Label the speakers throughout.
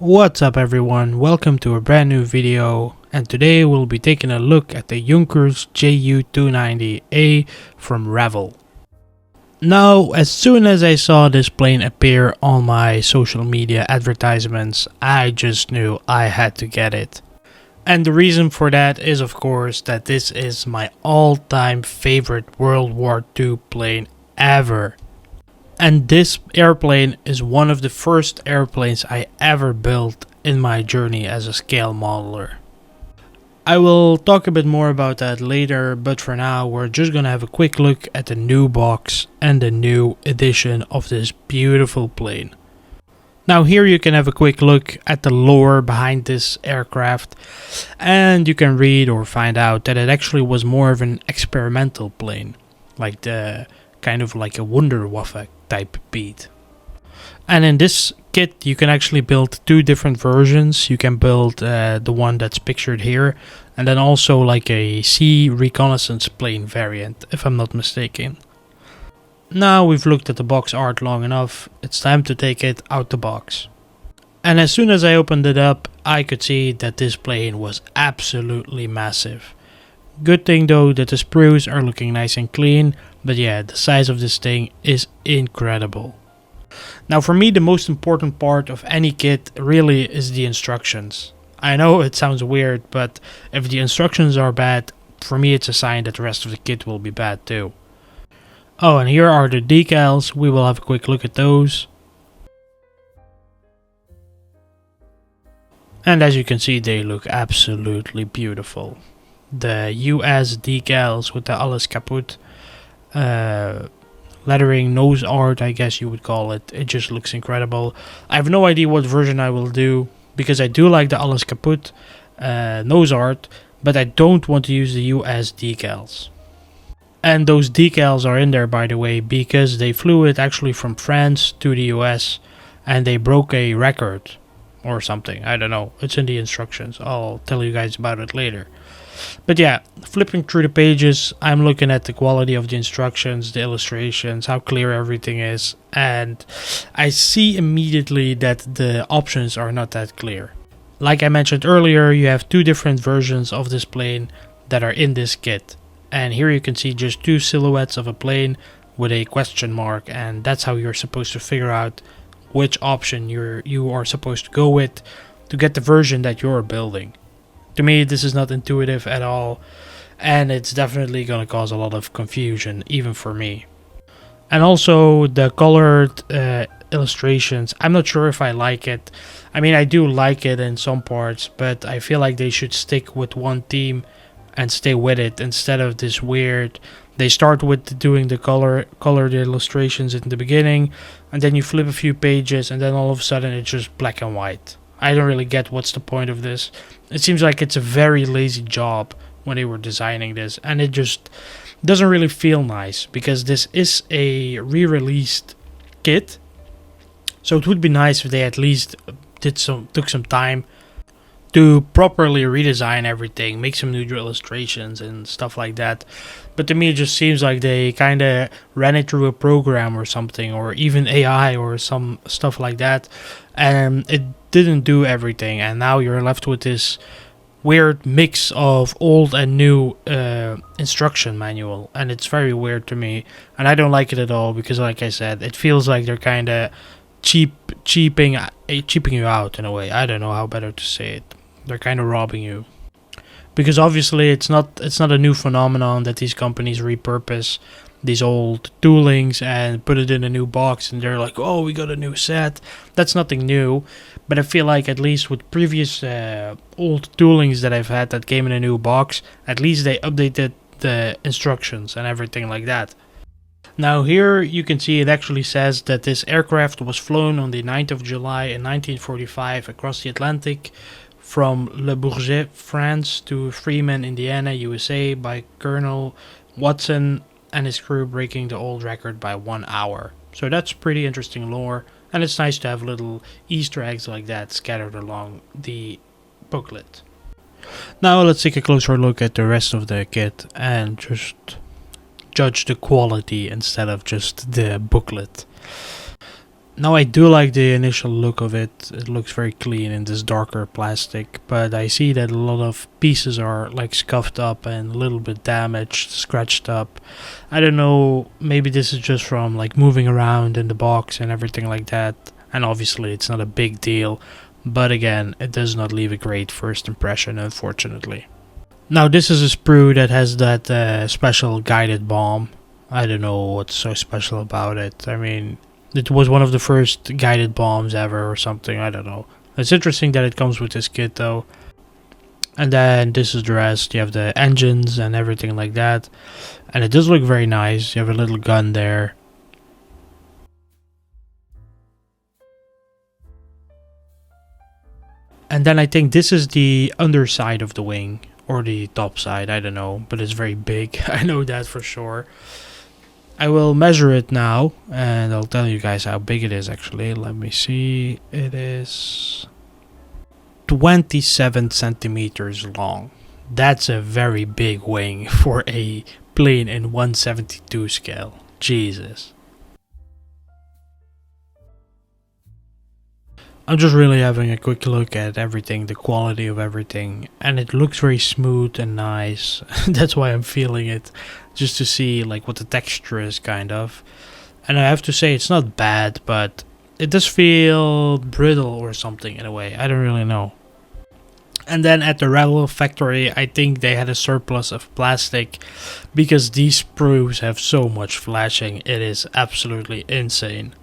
Speaker 1: What's up everyone, welcome to a brand new video, and today we'll be taking a look at the Junkers Ju-290A from Revell. Now, as soon as I saw this plane appear on my social media advertisements, I just knew I had to get it. And the reason for that is of course that this is my all-time favorite World War II plane ever. And this airplane is one of the first airplanes I ever built in my journey as a scale modeler. I will talk a bit more about that later, but for now we're just gonna have a quick look at the new box and the new edition of this beautiful plane. Now here you can have a quick look at the lore behind this aircraft, and you can read or find out that it actually was more of an experimental plane, like the kind of like a Wunderwaffe type beat. And in this kit you can actually build two different versions. You can build the one that's pictured here, and then also like a sea reconnaissance plane variant, if I'm not mistaken. Now we've looked at the box art long enough, it's time to take it out the box. And as soon as I opened it up, I could see that this plane was absolutely massive. Good thing though that the sprues are looking nice and clean, but yeah, the size of this thing is incredible. Now for me the most important part of any kit really is the instructions. I know it sounds weird, but if the instructions are bad, for me it's a sign that the rest of the kit will be bad too. Oh, and here are the decals, we will have a quick look at those. And as you can see, they look absolutely beautiful. The US decals with the alles kaput lettering, nose art I guess you would call it, it just looks incredible. I have no idea what version I will do, because I do like the alles kaput nose art, but I don't want to use the US decals. And those decals are in there, by the way, because they flew it actually from France to the US and they broke a record or something, I don't know, it's in the instructions, I'll tell you guys about it later. But yeah, flipping through the pages, I'm looking at the quality of the instructions, the illustrations, how clear everything is, and I see immediately that the options are not that clear. Like I mentioned earlier, you have two different versions of this plane that are in this kit. And here you can see just two silhouettes of a plane with a question mark, and that's how you're supposed to figure out which option you are supposed to go with to get the version that you're building. To me, this is not intuitive at all, and it's definitely going to cause a lot of confusion, even for me. And also the colored illustrations, I'm not sure if I like it. I mean, I do like it in some parts, but I feel like they should stick with one theme and stay with it instead of this weird. They start with doing the colored illustrations in the beginning, and then you flip a few pages, and then all of a sudden it's just black and white. I don't really get what's the point of this. It seems like it's a very lazy job when they were designing this, and it just doesn't really feel nice, because this is a re-released kit. So it would be nice if they at least took some time to properly redesign everything, make some new illustrations and stuff like that. But to me it just seems like they kind of ran it through a program or something, or even AI or some stuff like that, and it didn't do everything, and now you're left with this weird mix of old and new instruction manual, and it's very weird to me, and I don't like it at all, because like I said, it feels like they're kind of cheaping you out in a way. I don't know how better to say it. They're kind of robbing you, because obviously it's not a new phenomenon that these companies repurpose these old toolings and put it in a new box, and they're like, oh, we got a new set. That's nothing new, but I feel like at least with previous old toolings that I've had that came in a new box, at least they updated the instructions and everything like that. Now here you can see it actually says that this aircraft was flown on the 9th of July in 1945 across the Atlantic from Le Bourget, France to Freeman, Indiana, USA by Colonel Watson and his crew, breaking the old record by 1 hour. So that's pretty interesting lore, and it's nice to have little Easter eggs like that scattered along the booklet. Now let's take a closer look at the rest of the kit and just judge the quality instead of just the booklet. Now I do like the initial look of it. It looks very clean in this darker plastic, but I see that a lot of pieces are like scuffed up and a little bit damaged, scratched up. I don't know, maybe this is just from like moving around in the box and everything like that. And obviously it's not a big deal, but again, it does not leave a great first impression, unfortunately. Now this is a sprue that has that special guided bomb. I don't know what's so special about it. I mean, it was one of the first guided bombs ever or something. I don't know. It's interesting that it comes with this kit though. And then this is the rest. You have the engines and everything like that. And it does look very nice. You have a little gun there. And then I think this is the underside of the wing. Or the top side, I don't know. But it's very big. I know that for sure. I will measure it now, and I'll tell you guys how big it is actually. Let me see. It is 27 centimeters long. That's a very big wing for a plane in 1/72 scale. Jesus. I'm just really having a quick look at everything, the quality of everything, and it looks very smooth and nice. That's why I'm feeling it, just to see like what the texture is kind of. And I have to say it's not bad, but it does feel brittle or something in a way. I don't really know. And then at the Rebel factory, I think they had a surplus of plastic because these sprues have so much flashing. It is absolutely insane.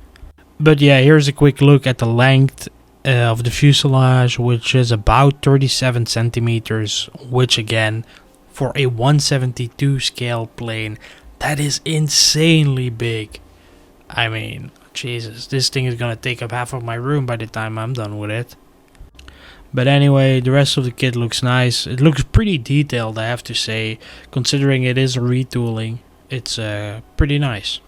Speaker 1: But yeah, here's a quick look at the length of the fuselage, which is about 37 centimeters, which again, for a 1/72 scale plane, that is insanely big. I mean, Jesus, this thing is gonna take up half of my room by the time I'm done with it. But anyway, the rest of the kit looks nice. It looks pretty detailed, I have to say, considering it is a retooling. It's pretty nice.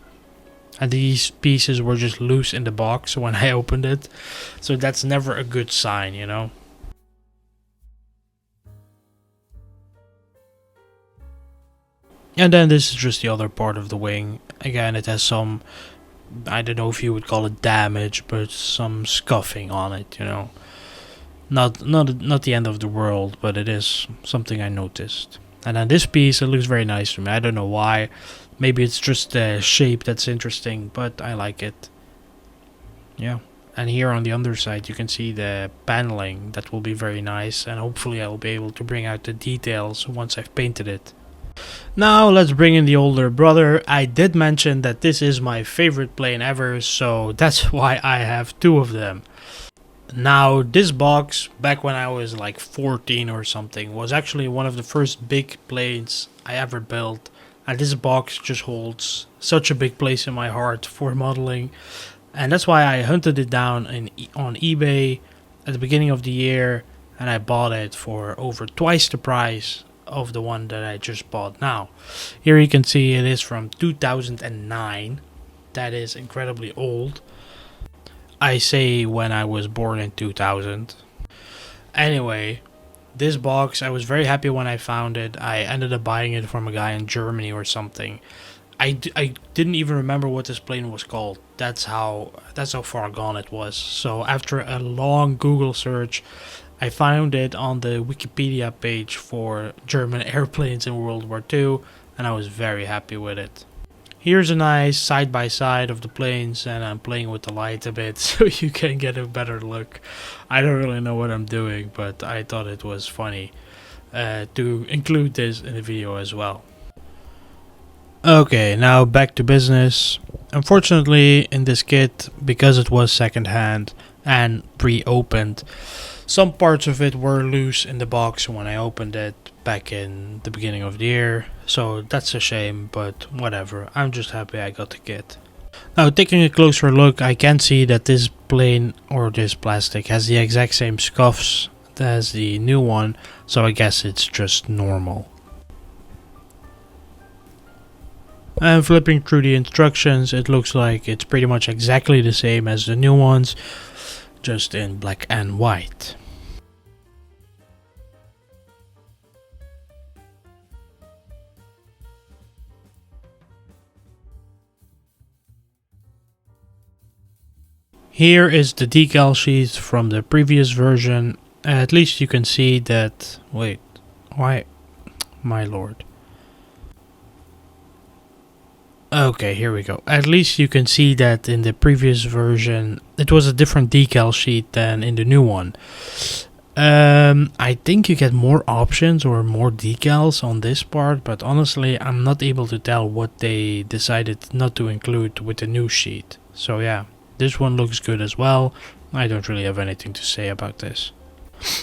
Speaker 1: And these pieces were just loose in the box when I opened it. So that's never a good sign, you know. And then this is just the other part of the wing. Again, it has some, I don't know if you would call it damage, but some scuffing on it, you know. Not the end of the world, but it is something I noticed. And then this piece, it looks very nice to me. I don't know why. Maybe it's just the shape that's interesting, but I like it. Yeah. And here on the underside you can see the paneling. That will be very nice, and hopefully I will be able to bring out the details once I've painted it. Now let's bring in the older brother. I did mention that this is my favorite plane ever, so that's why I have two of them. Now this box, back when I was like 14 or something, was actually one of the first big planes I ever built. And this box just holds such a big place in my heart for modeling. And that's why I hunted it down on eBay at the beginning of the year. And I bought it for over twice the price of the one that I just bought now. Here you can see it is from 2009. That is incredibly old. I say when I was born in 2000. Anyway, this box, I was very happy when I found it. I ended up buying it from a guy in Germany or something. I didn't even remember what this plane was called. That's how far gone it was. So after a long Google search, I found it on the Wikipedia page for German airplanes in World War II, and I was very happy with it. Here's a nice side-by-side of the planes, and I'm playing with the light a bit so you can get a better look. I don't really know what I'm doing, but I thought it was funny to include this in the video as well. Okay, now back to business. Unfortunately, in this kit, because it was second-hand and pre-opened, some parts of it were loose in the box when I opened it back in the beginning of the year, so that's a shame, but whatever. I'm just happy I got the kit. Now, taking a closer look, I can see that this plane or this plastic has the exact same scuffs as the new one, so I guess it's just normal. And flipping through the instructions, it looks like it's pretty much exactly the same as the new ones, just in black and white. Here is the decal sheet from the previous version. At least you can see that... Wait, why? My lord. Okay, here we go. At least you can see that in the previous version it was a different decal sheet than in the new one. I think you get more options or more decals on this part, but honestly I'm not able to tell what they decided not to include with the new sheet. So yeah, this one looks good as well. I don't really have anything to say about this.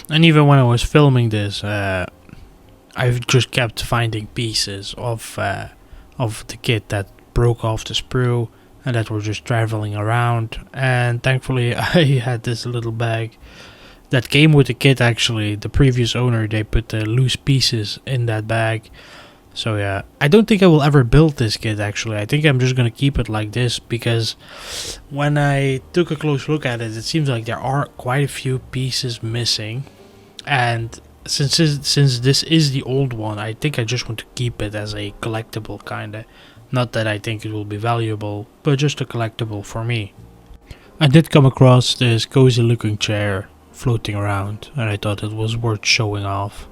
Speaker 1: And even when I was filming this, I've just kept finding pieces of the kit that broke off the sprue and that were just traveling around. And thankfully I had this little bag that came with the kit. Actually, the previous owner, they put the loose pieces in that bag. So yeah, I don't think I will ever build this kit actually. I think I'm just gonna keep it like this, because when I took a close look at it, it seems like there are quite a few pieces missing. And since this is the old one, I think I just want to keep it as a collectible kinda. Not that I think it will be valuable, but just a collectible for me. I did come across this cozy looking chair floating around, and I thought it was worth showing off.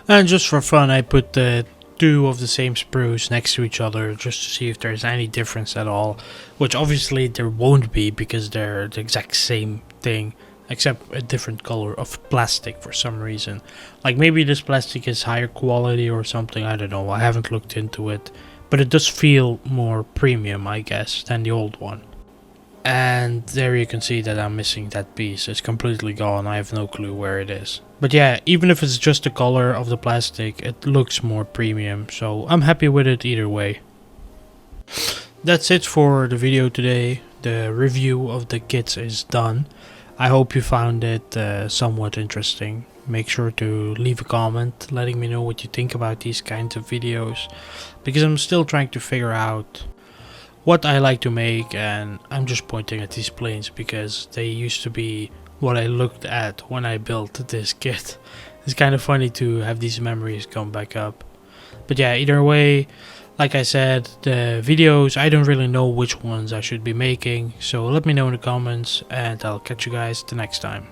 Speaker 1: And just for fun, I put the two of the same sprues next to each other just to see if there's any difference at all, which obviously there won't be because they're the exact same thing except a different color of plastic for some reason. Like maybe this plastic is higher quality or something, I don't know, I haven't looked into it, but it does feel more premium, I guess, than the old one. And there you can see that I'm missing that piece. It's completely gone. I have no clue where it is. But yeah, even if it's just the color of the plastic, it looks more premium. So I'm happy with it either way. That's it for the video today. The review of the kits is done. I hope you found it somewhat interesting. Make sure to leave a comment letting me know what you think about these kinds of videos, because I'm still trying to figure out what I like to make, and I'm just pointing at these planes because they used to be what I looked at when I built this kit. It's kind of funny to have these memories come back up. But yeah, either way, like I said, the videos, I don't really know which ones I should be making, so let me know in the comments and I'll catch you guys the next time.